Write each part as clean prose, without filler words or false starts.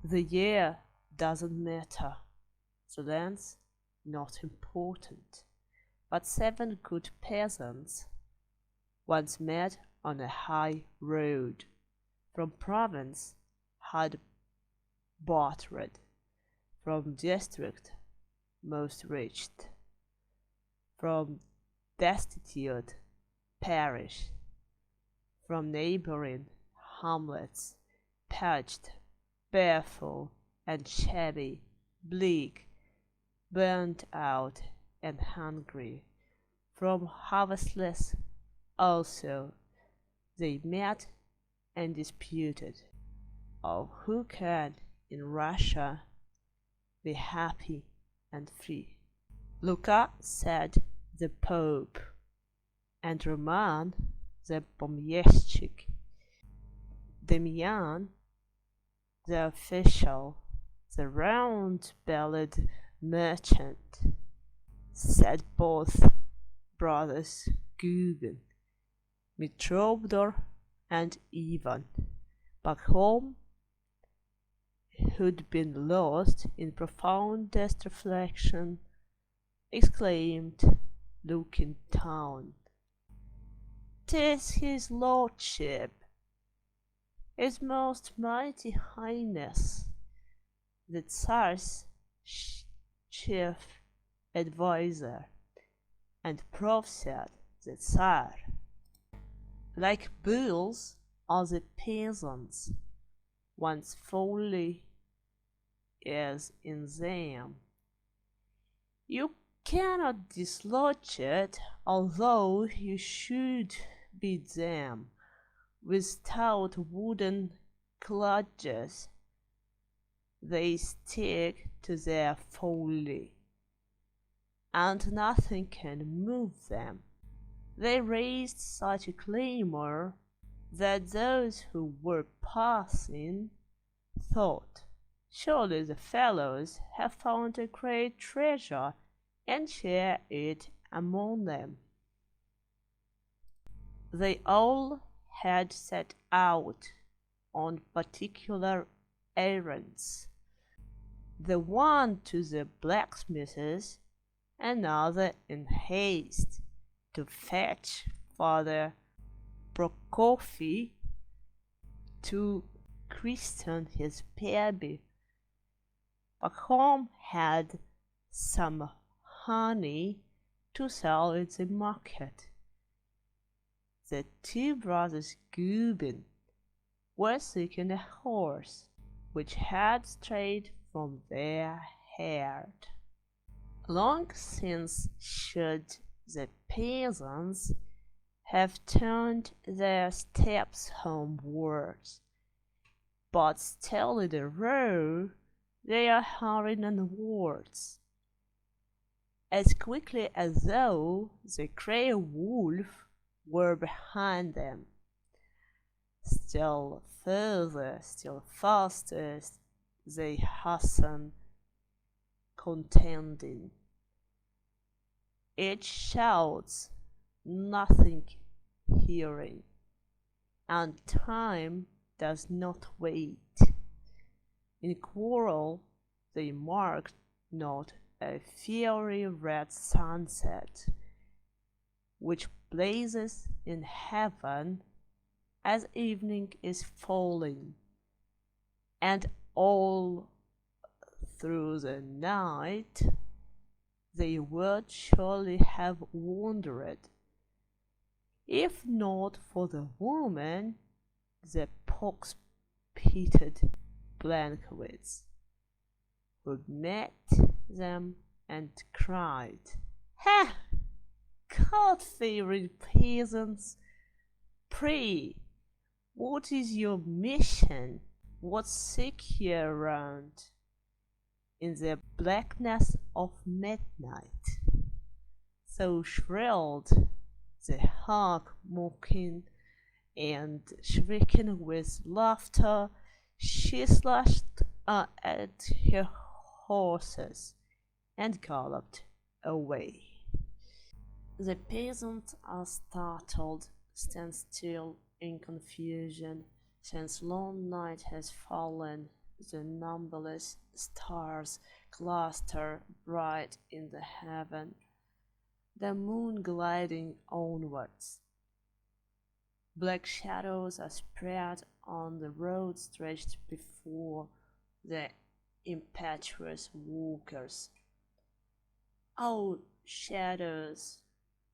The year doesn't matter, the land's not important, but 7 good peasants once met on a high road from province had bartered, from district most reached, from destitute parish, from neighboring hamlets, patched, baleful, and shabby, bleak, burnt out, and hungry, from harvestless also, they met and disputed, oh, who can in Russia be happy and free? Luka said the Pope, and Roman the pomещик, Demian the official, the round-bellied merchant, said both brothers Gubin, Mitrovdor and Ivan, back home, who'd been lost in profoundest reflection, exclaimed, looking down, "'Tis his lordship, his most mighty highness, the Tsar's chief adviser, and prophesied the Tsar. Like bulls are the peasants, one's folly is in them. You cannot dislodge it, although you should beat them with stout wooden clutches. They stick to their folly, and nothing can move them. They raised such a clamor that those who were passing thought, surely the fellows have found a great treasure and share it among them." They all had set out on particular errands, the one to the blacksmith's, another in haste to fetch Father Prokofy to christen his baby. Pahom had some honey to sell at the market. The 2 brothers Gubin were seeking a horse which had strayed from their herd. Long since should the peasants have turned their steps homewards, but still in a row they are hurrying onwards, as quickly as though the grey wolf were behind them. Still further, still faster they hasten, contending. Each shouts, nothing hearing, and time does not wait. In quarrel they marked not a fiery red sunset, which blazes in heaven as evening is falling, and all through the night they would surely have wandered, if not for the woman, the pox-pitted Blankowitz, who met them and cried, "Ha! God-fearing peasants, pray, what is your mission? What seek ye around in the blackness of midnight?" So shrilled the hawk, mocking and shrieking with laughter, she slashed at her horses and galloped away. The peasants are startled, stand still in confusion, since long night has fallen, the numberless stars cluster bright in the heaven, the moon gliding onwards. Black shadows are spread on the road stretched before the impetuous walkers. Oh, shadows,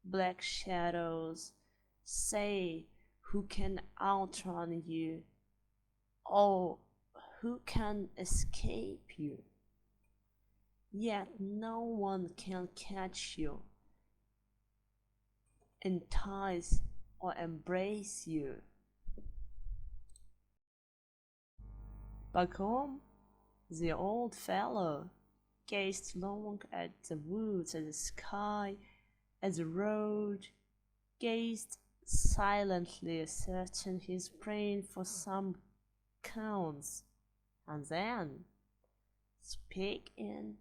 black shadows, say who can outrun you? Oh, who can escape you? Yet no one can catch you, entice or embrace you. Back home, the old fellow gazed long at the woods, at the sky, at the road, gazed silently, searching his brain for some counts, and then speak in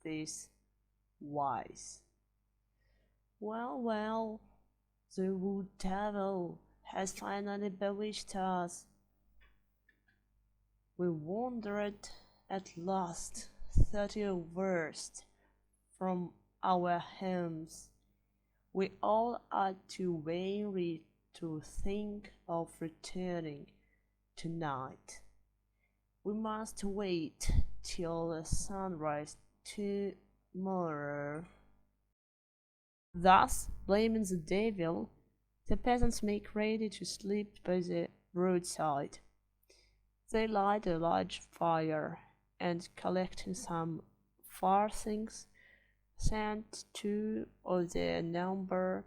this wise. Well, the wood devil has finally bewitched us. We wandered at last 30 versts from our homes. We all are too weary to think of returning tonight. We must wait till the sunrise tomorrow. Thus, blaming the devil, the peasants make ready to sleep by the roadside. They light a large fire, and collecting some farthings, send two of their number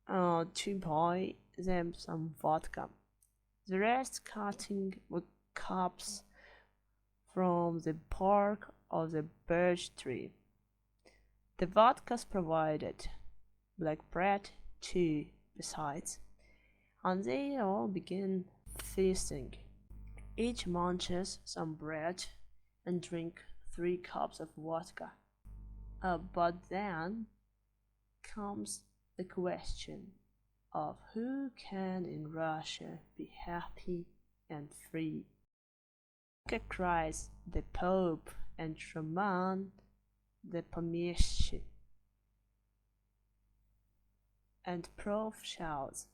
to buy them some vodka. The rest cutting the cups from the bark of the birch tree. The vodka's provided, black bread too, besides, and they all begin feasting. Each munches some bread and drink 3 cups of vodka. But then comes the question of who can in Russia be happy and free. Cries the Pope, and Roman the pomeshchi, and Prof shouts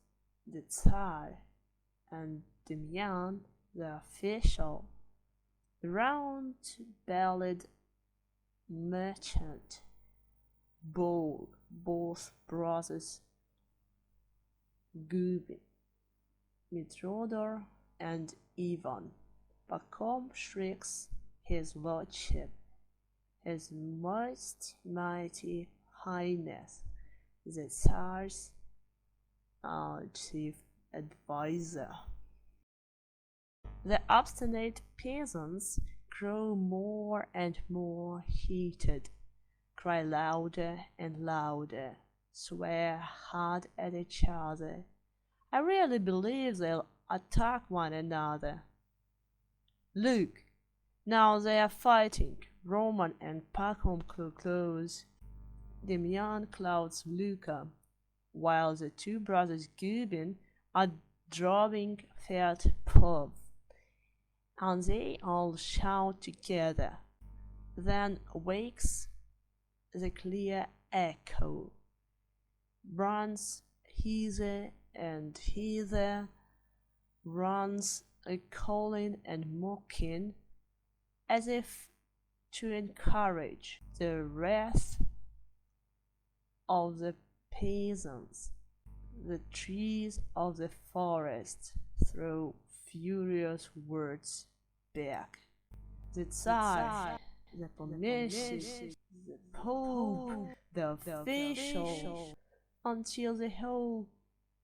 the Tsar, and Demyan the official, the round-bellied merchant, both brothers Gubin, Mitrodor, and Ivan. Bakom shrieks his lordship, his most mighty highness, the Tsar's chief advisor. The obstinate peasants grow more and more heated, cry louder and louder, swear hard at each other. I really believe they'll attack one another. Look, now they are fighting. Roman and Pacom close. Demyan clouds Luca, while the 2 brothers Gubin are drawing fat pub, and they all shout together. Then wakes the clear echo, runs hither and hither, runs a calling and mocking, as if to encourage the wrath of the peasants. The trees of the forest throw furious words back. The Tsar, the pomeshchi, the Pope, the official, until the whole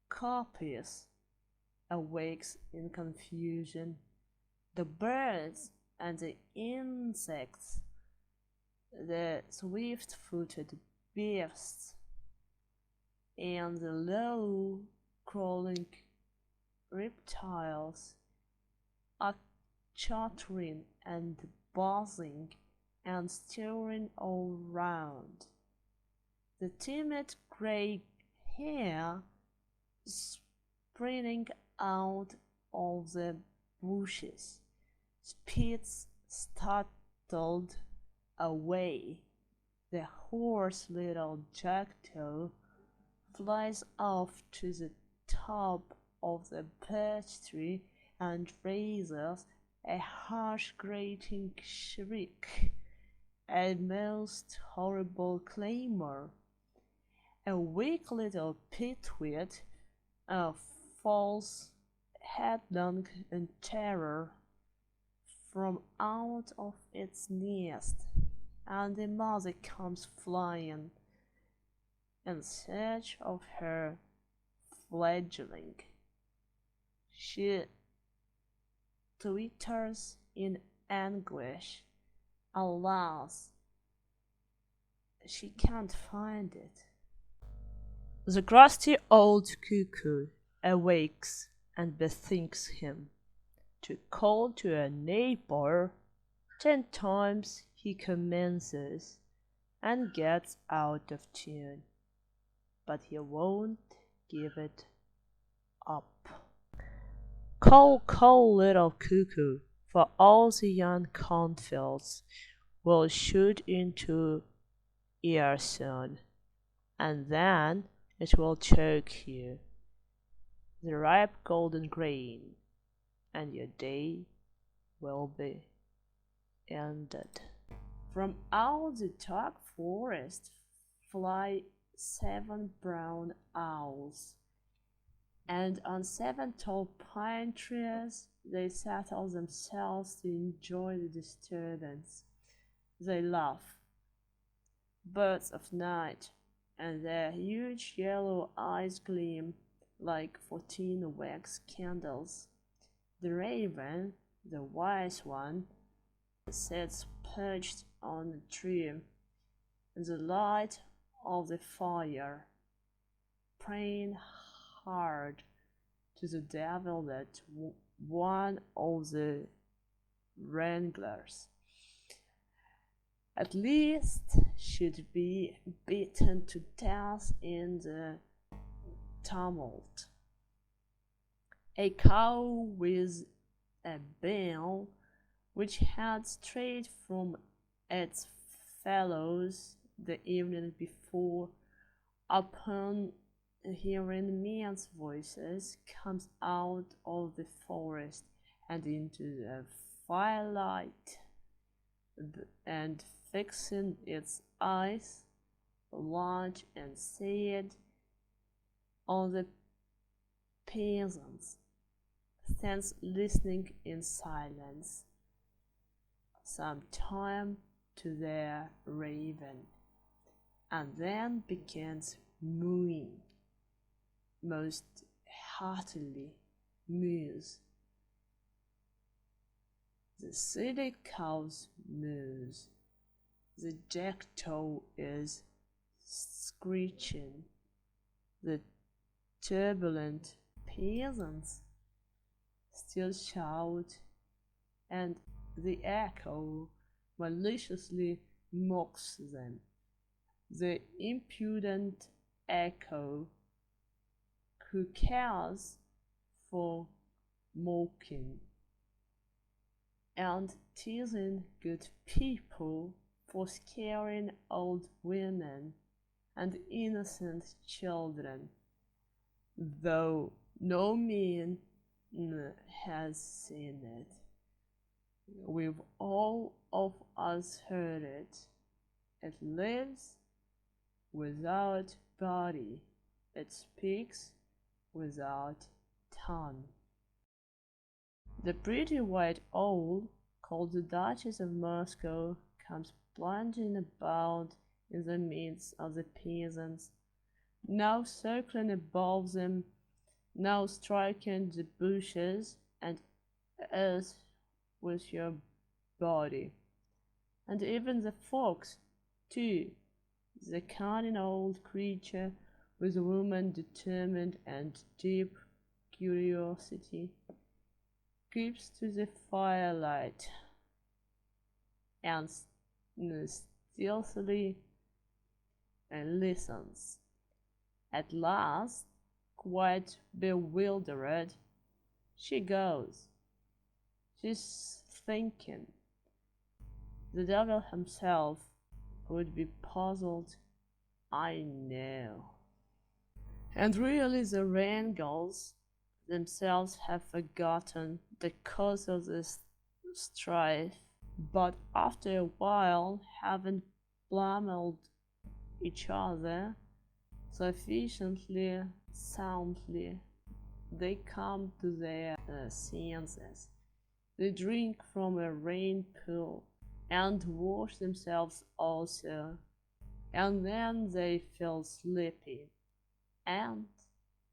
corpus awakes in confusion. The birds and the insects, the swift-footed beasts, and the low-crawling reptiles are chattering and buzzing and stirring all round. The timid grey hare springing out of the bushes, speeds startled away. The hoarse little jackdaw flies off to the top of the birch tree and raises a harsh grating shriek, a most horrible clamor. A weak little peasant falls headlong in terror from out of its nest, and the mother comes flying in search of her fledgling. She twitters in anguish. Alas, she can't find it. The crusty old cuckoo awakes and bethinks him to call to a neighbor. 10 times he commences and gets out of tune, but he won't give it up. Call, call, little cuckoo, for all the young cornfields will shoot into ear soon, and then it will choke you, the ripe golden grain, and your day will be ended. From out the dark forest fly 7 brown owls, and on 7 tall pine trees they settle themselves to enjoy the disturbance. They laugh, birds of night, and their huge yellow eyes gleam like 14 wax candles. The raven, the wise one, sits perched on a tree in the light of the fire, praying hard to the devil that one of the wranglers at least should be beaten to death in the tumult. A cow with a bell which had strayed from its fellows the evening before, upon hearing men's voices, comes out of the forest and into the firelight, and fixing its eyes, large and sad, on the peasants, stands listening in silence some time to their raven, and then begins mooing, most heartily moos. The silly cows moos. The jackdaw is screeching. The turbulent peasants still shout, and the echo maliciously mocks them. The impudent echo, who cares for mocking and teasing good people, for scaring old women and innocent children, though no man has seen it. We've all of us heard it. It lives without body. It speaks without tongue. The pretty white owl, called the Duchess of Moscow, comes plunging about in the midst of the peasants, now circling above them, now striking the bushes and earth with your body. And even the fox, too, the cunning old creature with woman determined and deep curiosity, creeps to the firelight and stealthily listens. At last, quite bewildered, she goes. She thinking. The devil himself would be puzzled, I know. And really the wrangles themselves have forgotten the cause of this strife, but after a while, having pummeled each other sufficiently soundly, they come to their senses. They drink from a rain pool and wash themselves also, and then they feel sleepy. And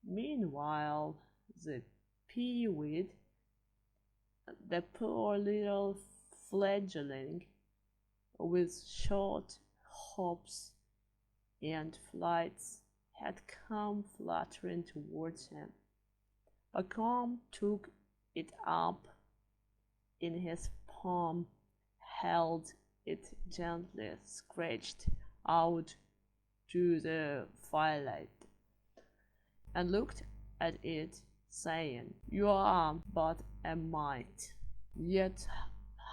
meanwhile, the peewit, the poor little fledgling with short hops and flights, had come fluttering towards him. Pacom took it up in his palm, held it gently, scratched out to the firelight, and looked at it, saying, "You are but a mite, yet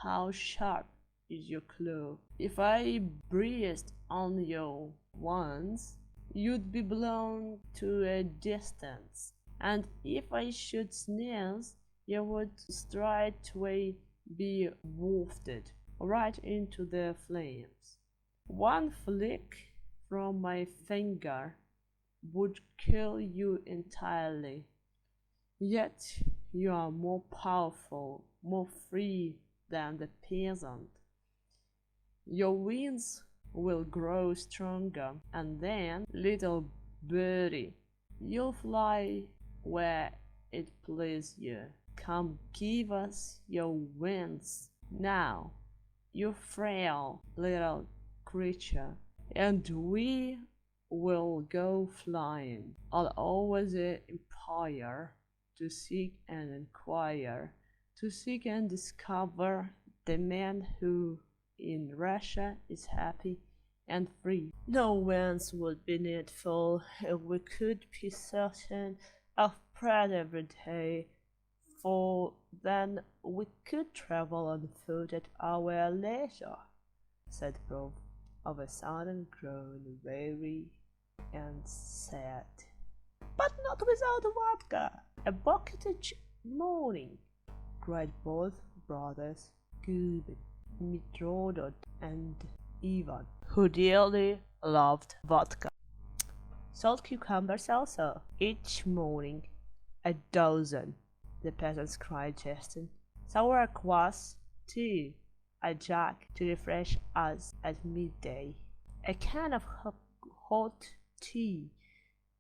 how sharp is your claw! If I breathed on you once, you'd be blown to a distance, and if I should sneeze, you would straightway be wafted right into the flames. One flick from my finger would kill you entirely. Yet you are more powerful, more free than the peasant. Your wings will grow stronger, and then, little birdie, you'll fly where it pleases you. Come, give us your wings now, you frail little creature, and we will go flying all over the empire to seek and inquire, to seek and discover the man who in Russia is happy and free. No wings would be needful if we could be certain of bread every day, for then we could travel on foot at our leisure," said Prov, of a sudden grown weary and sad. "But not without vodka, a bucket each morning," cried both brothers, Gubin, Mitrodot, and Ivan, who dearly loved vodka. "Salt cucumbers also, each morning, a dozen," the peasants cried, jesting. "Sour kvass, too, a jug to refresh us at midday. A can of hot tea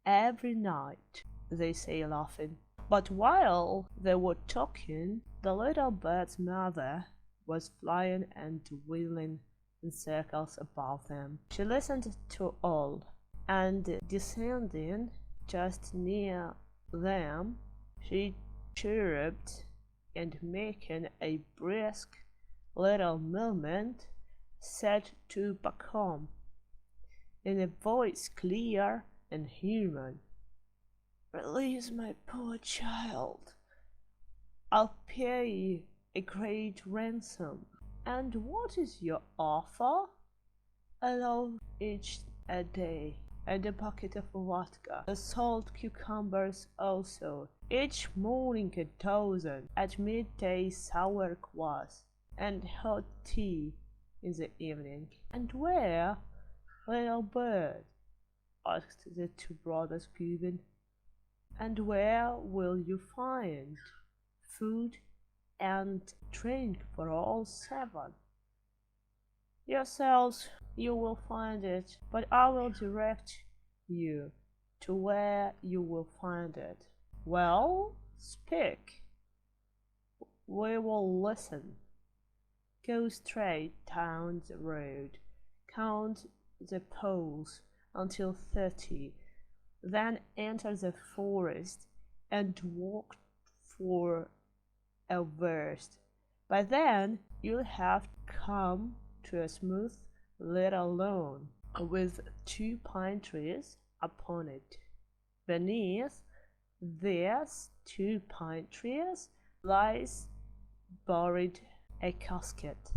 every night," they say, laughing. But while they were talking, the little bird's mother was flying and wheeling in circles above them. She listened to all, and descending just near them, she chirruped, and making a brisk little movement, said to Pacom, in a voice clear and human, "Release my poor child. I'll pay you a great ransom. And what is your offer?" "A loaf each a day, and a bucket of vodka. The salt cucumbers also, each morning a dozen, at midday sour kvass, and hot tea in the evening." "And where, little bird?" asked the two brothers Gubin. "And where will you find food and drink for all seven?" "Yourselves you will find it, but I will direct you to where you will find it." "Well, speak. We will listen." "Go straight down the road, count the poles until 30, then enter the forest and walk for a verst. By then you'll have come to a smooth little lawn with 2 pine trees upon it. Beneath these 2 pine trees lies buried a casket,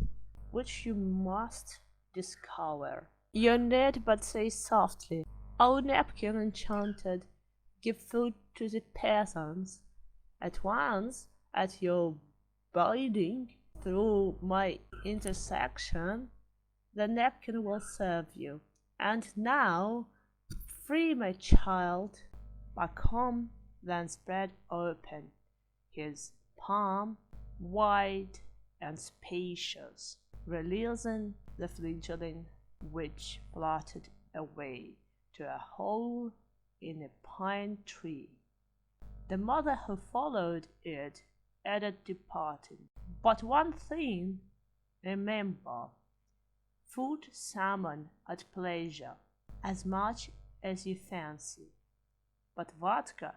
which you must discover. You need but say softly, "O napkin enchanted, give food to the peasants." At once, at your bidding, through my intercession, the napkin will serve you. And now, free my child. Pacom then spread open his palm, wide and spacious, releasing the fledgling, which fluttered away to a hole in a pine tree. The mother who followed it added departing, "But one thing, remember, food salmon at pleasure, as much as you fancy, but vodka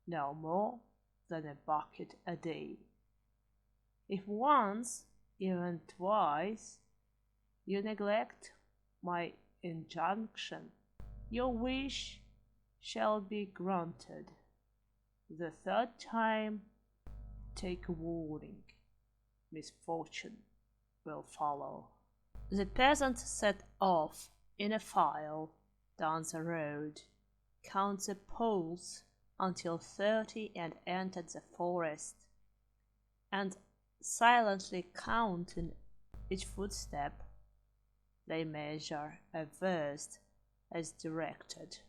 no more than a bucket a day. If once, even twice, you neglect my injunction, your wish shall be granted. The third time, take warning. Misfortune will follow." The peasant set off in a file down the road, counted the poles until 30 and entered the forest, and silently counting each footstep, they measure a verst as directed.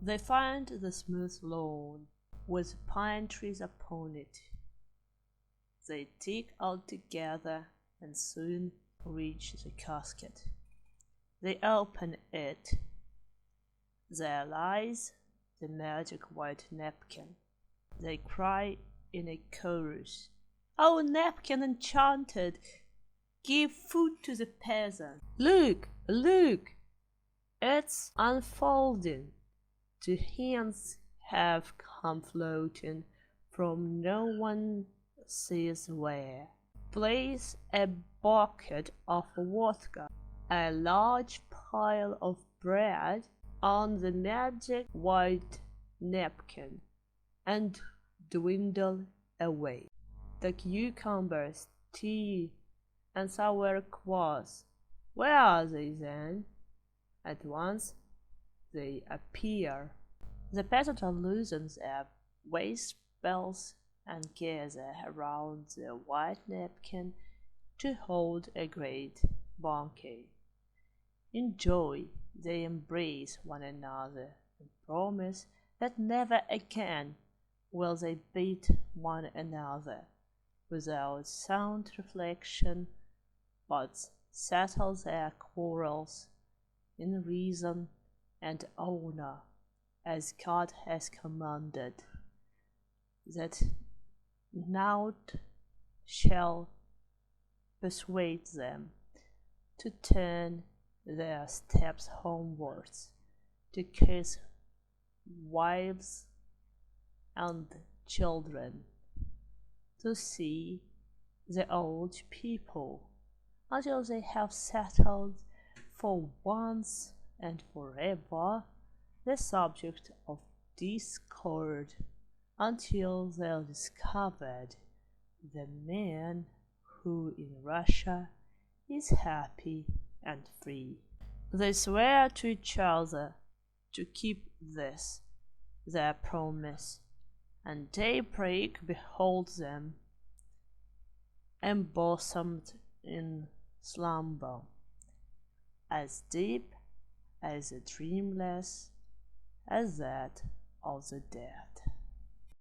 They find the smooth lawn with pine trees upon it. They take out together and soon reach the casket. They open it. There lies the magic white napkin. They cry in a chorus, "O napkin enchanted, give food to the peasant. Look, look, it's unfolding. The hands have come floating from no one sees where. Place a bucket of vodka, a large pile of bread on the magic white napkin, and dwindle away. The cucumbers, tea, and sour kvass, where are they then? At once they appear. The peasant loosens their waist belts and gather around the white napkin to hold a great banquet. In joy they embrace one another and promise that never again will they beat one another without sound reflection, but settle their quarrels in reason and honor, as God has commanded, that naught shall persuade them to turn their steps homewards, to kiss wives and children, to see the old people, until they have settled for once and forever the subject of discord, until they've discovered the man who in Russia is happy and free. They swear to each other to keep this, their promise, and daybreak beholds them embosomed in slumber, as deep, as dreamless as that of the dead.